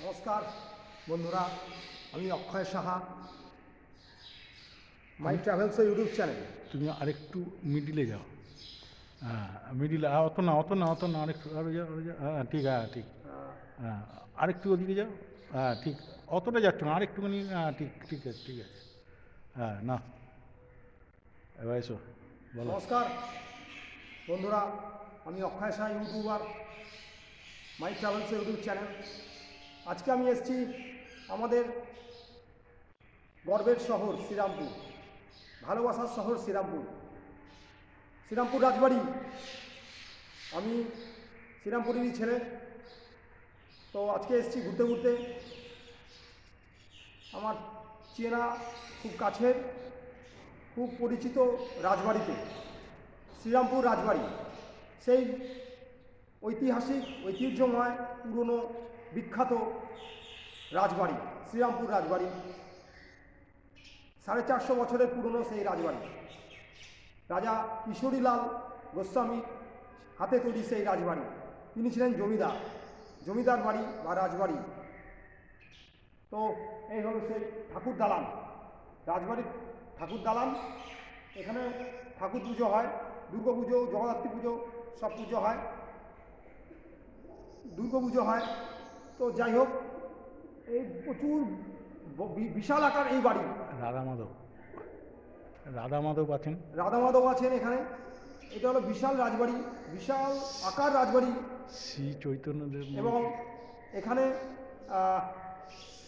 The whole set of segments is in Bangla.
নমস্কার বন্ধুরা, আমি অক্ষয় সাহা, মাই ট্রাভেলস ইউটিউব চ্যানেল। তুমি আরেকটু মিডিলে যাও। হ্যাঁ, মিডিলে অত না আরেকটু আরো যাও, হ্যাঁ ঠিক, ঠিক, হ্যাঁ আরেকটু ওদিকে যাও, হ্যাঁ ঠিক, অতটা যাচ্ছ না, আরেকটুখানি, হ্যাঁ ঠিক আছে, হ্যাঁ না এবার এসো বলো। নমস্কার বন্ধুরা, আমি অক্ষয় সাহা, ইউটিউবার, মাই ট্রাভেলস ইউটিউব চ্যানেল। আজকে আমি এসেছি আমাদের গর্বের শহর শ্রীরামপুর, ভালোবাসার শহর শ্রীরামপুর রাজবাড়ি। আমি শ্রীরামপুরেরই ছেলে, তো আজকে এসেছি ঘুরতে। আমার চেনা, খুব কাছের, খুব পরিচিত রাজবাড়িতে, শ্রীরামপুর রাজবাড়ি, সেই ঐতিহাসিক, ঐতিহ্যময়, পুরনো, বিখ্যাত রাজবাড়ি, শ্রীরামপুর রাজবাড়ি। 450 বছরের পুরনো সেই রাজবাড়ি। রাজা কিশোরীলাল গোস্বামী হাতে তৈরি সেই রাজবাড়ি। তিনি ছিলেন জমিদার বাড়ি বা রাজবাড়ি। তো এই হলো সেই ঠাকুর দালান, রাজবাড়ির ঠাকুর দালান। এখানে ঠাকুর পুজো হয়, দুর্গা পুজো, জগদ্ধাত্রী পুজো, সব পুজো হয়, দুর্গা পুজো হয়। তো যাই হোক, এই প্রচুর বিশাল আকার এই বাড়ি। রাধা মাধব আছেন এখানে। এটা হলো বিশাল রাজবাড়ি, বিশাল আকার রাজবাড়ি। শ্রী চৈতন্যদেব এবং এখানে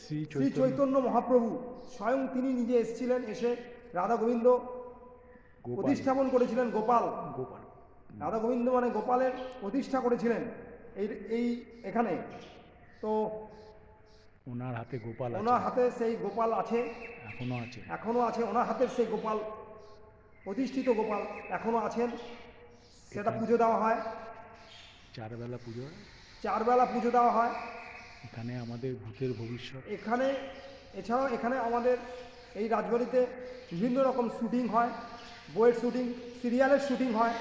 শ্রী চৈতন্য মহাপ্রভু স্বয়ং তিনি নিজে এসেছিলেন, এসে রাধা গোবিন্দ প্রতিষ্ঠাপন করেছিলেন। গোপাল রাধা গোবিন্দ মানে গোপালের প্রতিষ্ঠা করেছিলেন এই এখানে। তো ওনার হাতে সেই গোপাল আছে, এখনো আছে ওনার হাতের সেই গোপাল, প্রতিষ্ঠিত গোপাল এখনো আছেন। সেটা পুজো দেওয়া হয়, 4 বেলা পুজো দেওয়া হয়। এখানে আমাদের ভূতের ভবিষ্যৎ। এছাড়াও এখানে আমাদের এই রাজবাড়িতে বিভিন্ন রকম শুটিং হয়, বইয়ের শুটিং, সিরিয়ালের শুটিং হয়।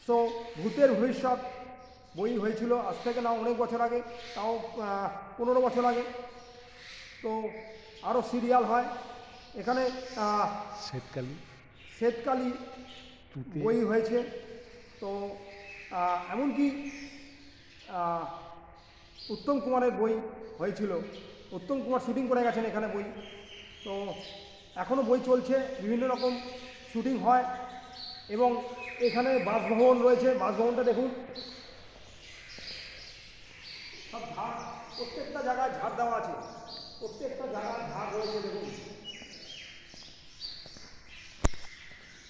সো ভূতের ভবিষ্যৎ বই হয়েছিল আজ থেকে না অনেক বছর আগে, তাও 15 বছর আগে। তো আরও সিরিয়াল হয় এখানে। শ্বেতকালী বই হয়েছে। তো এমনকি উত্তম কুমারের বই হয়েছিল, উত্তম কুমার শুটিং করে গেছেন এখানে বই। তো এখনও বই চলছে, বিভিন্ন রকম শুটিং হয়। এবং এখানে বাসভবন রয়েছে, বাসভবনটা দেখুন, সব ঝাড়, প্রত্যেকটা জায়গায় ঝাড় দেওয়া আছে, প্রত্যেকটা জায়গায় ঝাড় রয়েছে। দেখুন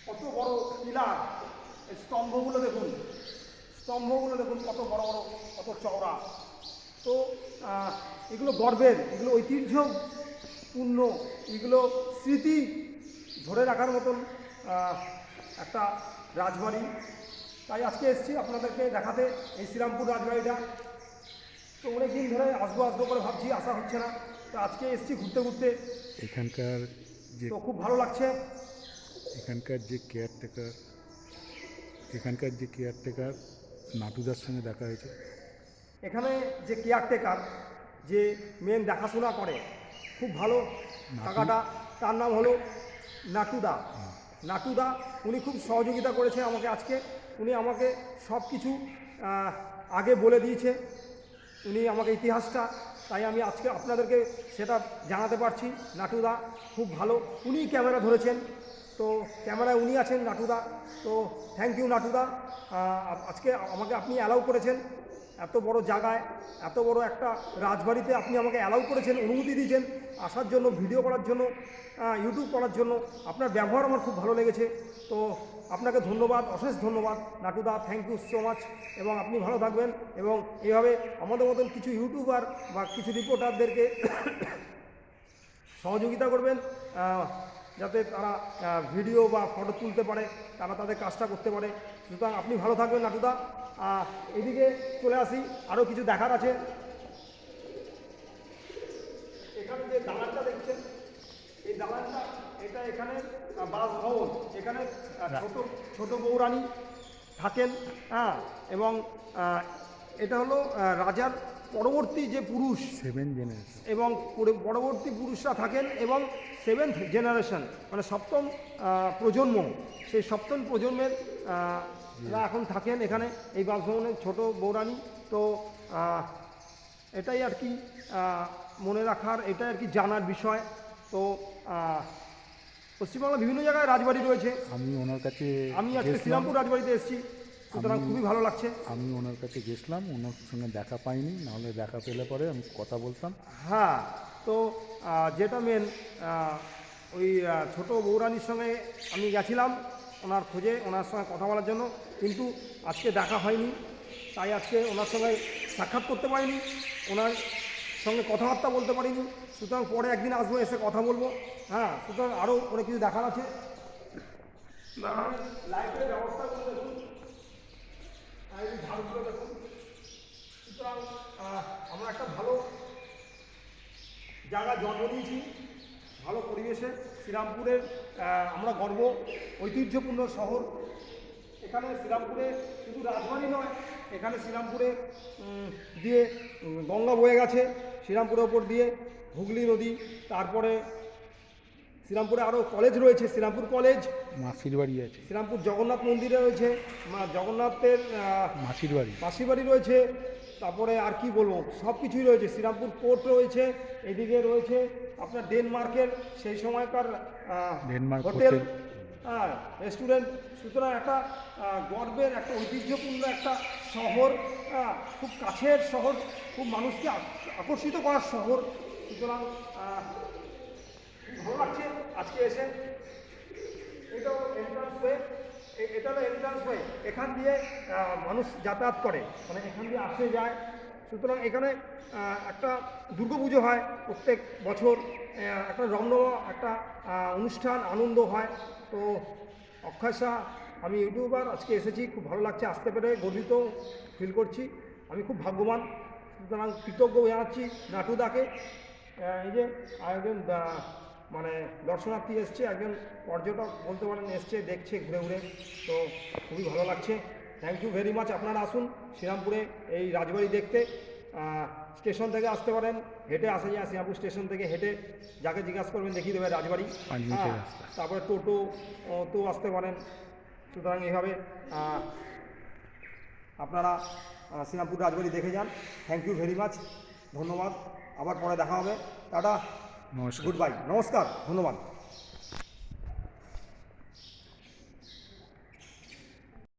কত বড় পিলার, স্তম্ভগুলো দেখুন কত বড় বড়, কত চওড়া। তো এগুলো গর্বের, এগুলো ঐতিহ্যপূর্ণ, এগুলো স্মৃতি ধরে রাখার মতন একটা রাজবাড়ি। তাই আজকে এসেছি আপনাদেরকে দেখাতে এই শ্রীরামপুর রাজবাড়িটা। তো অনেক দিন ধরে আসবো করে ভাবছি, আসা হচ্ছে না। তো আজকে এসেছি ঘুরতে। এখানকার তো খুব ভালো লাগছে। এখানকার যে কেয়ারটেকার নাটুদার সঙ্গে দেখা হয়েছে। এখানে যে কেয়ারটেকার, যে মেন দেখাশোনা করে, খুব ভালো টাকাটা, তার নাম হলো নাটুদা। উনি খুব সহযোগিতা করেছে আমাকে আজকে। উনি আমাকে সব কিছু আগে বলে দিয়েছে, উনি আমাকে ইতিহাসটা, তাই আমি আজকে আপনাদেরকে সেটা জানাতে পারছি। নাটুদা খুব ভালো, উনি ক্যামেরা ধরেছেন। তো ক্যামেরায় উনি আছেন, নাটুদা। তো থ্যাংক ইউ নাটুদা, আজকে আমাকে আপনি অ্যালাউ করেছেন এত বড় জায়গায়, এত বড় একটা রাজবাড়িতে আপনি আমাকে অ্যালাউ করেছেন, অনুমতি দিয়েছেন আসার জন্য, ভিডিও করার জন্য, ইউটিউব করার জন্য। আপনার ব্যবহার আমার খুব ভালো লেগেছে। তো আপনাকে ধন্যবাদ, অশেষ ধন্যবাদ নাটুদা, থ্যাংক ইউ সো মাচ। এবং আপনি ভালো থাকবেন, এবং এইভাবে আমাদের মতন কিছু ইউটিউবার বা কিছু রিপোর্টারদেরকে সহযোগিতা করবেন, যাতে তারা ভিডিও বা ফটো তুলতে পারে, তারা তাদের কাজটা করতে পারে। সুতরাং আপনি ভালো থাকবেন নাটুদা। এদিকে চলে আসি, আরও কিছু দেখার আছে। এখানে যে দালানটা দেখছেন, এই দালানটা, এটা এখানে বাসভবন। এখানে ছোট বৌরানী থাকেন। হ্যাঁ, এবং এটা হলো রাজার পরবর্তী যে পুরুষ 7 জেনারেশন। এবং পরবর্তী পুরুষরা থাকেন এবং 7th জেনারেশন মানে সপ্তম প্রজন্ম, সেই সপ্তম প্রজন্মের রা এখন থাকেন এখানে এই বাসভবনের ছোট বৌরানী। তো এটাই আর কি মনে রাখার, এটাই আর কি জানার বিষয়। তো পশ্চিমবাংলার বিভিন্ন জায়গায় রাজবাড়ি রয়েছে। আমি ওনার কাছে আমি আজকে গেছিলাম। শ্রীরামপুর রাজবাড়িতে এসেছি, সুতরাং খুবই ভালো লাগছে। আমি ওনার কাছে গেছিলাম, ওনার সঙ্গে দেখা পাইনি, নাহলে দেখা পেলে পরে আমি কথা বলতাম। হ্যাঁ, তো যেটা মেন ওই ছোট বৌরানীর সঙ্গে আমি গেছিলাম ওনার খোঁজে, ওনার সঙ্গে কথা বলার জন্য, কিন্তু আজকে দেখা হয়নি, তাই আজকে ওনার সঙ্গে সাক্ষাৎ করতে পারিনি, ওনার সঙ্গে কথাবার্তা বলতে পারিনি। সুতরাং পরে একদিন আসবো, এসে কথা বলবো। হ্যাঁ, সুতরাং আরও অনেক কিছু দেখার আছে। লাইটের ব্যবস্থাগুলো দেখুন, এই ঝাড়গুলো দেখুন। সুতরাং আমরা একটা ভালো জায়গা জন্ম নিয়েছি, ভালো পরিবেশে। শ্রীরামপুরের আমরা গর্ব, ঐতিহ্যপূর্ণ শহর। এখানে শ্রীরামপুরে শুধু রাজবাড়ি নয়, এখানে শ্রীরামপুরে দিয়ে গঙ্গা বয়ে গেছে, শ্রীরামপুরের ওপর দিয়ে হুগলি নদী। তারপরে শ্রীরামপুরে আরও কলেজ রয়েছে, শ্রীরামপুর কলেজ, মাসির বাড়ি আছে, শ্রীরামপুর জগন্নাথ মন্দিরে রয়েছে, জগন্নাথের মাসির বাড়ি, মাসির বাড়ি রয়েছে। তারপরে আর কি বলবো, সব কিছুই রয়েছে। শ্রীরামপুর পোর্ট রয়েছে, এদিকে রয়েছে আপনার ডেনমার্কের সেই সময়কার ডেনমার্ক হোটেল, হ্যাঁ, রেস্টুরেন্ট। সুতরাং একটা গর্বের, একটা ঐতিহ্যপূর্ণ একটা শহর, খুব কাছের শহর, খুব মানুষকে আকর্ষিত করার শহর। সুতরাং ভালো লাগছে আজকে এসে। এটা হলো এন্ট্রান্স ওয়ে, এটা হলো এন্ট্রান্স ওয়ে, এখান দিয়ে মানুষ যাতায়াত করে, মানে এখান দিয়ে আসে যায়। সুতরাং এখানে একটা দুর্গাপুজো হয় প্রত্যেক বছর, একটা রমরমা একটা অনুষ্ঠান, আনন্দ হয়। তো অক্ষয় শাহ, আমি ইউটিউবার, আজকে এসেছি, খুব ভালো লাগছে আসতে পেরে, গর্বিত ফিল করছি, আমি খুব ভাগ্যবান। সুতরাং কৃতজ্ঞ জানাচ্ছি নাটুদাকে। এই যে আরেকজন মানে দর্শনার্থী এসছে, একজন পর্যটক বলতে পারেন, এসছে, দেখছে ঘুরে ঘুরে, তো খুবই ভালো লাগছে। Thank you very much. আপনারা আসুন শ্রীরামপুরে এই রাজবাড়ি দেখতে। স্টেশন থেকে আসতে পারেন, হেঁটে আসা যায়, শ্রীরামপুর স্টেশন থেকে হেঁটে যাকে জিজ্ঞাসা করবেন দেখিয়ে দেবে রাজবাড়ি। হ্যাঁ, তারপরে টোটো তো আসতে পারেন। সুতরাং এইভাবে আপনারা শ্রীরামপুর রাজবাড়ি দেখে যান। থ্যাংক ইউ ভেরি মাচ, ধন্যবাদ। আবার পরে দেখা হবে, টাটা, নমস্কার। গুড বাই, নমস্কার, ধন্যবাদ।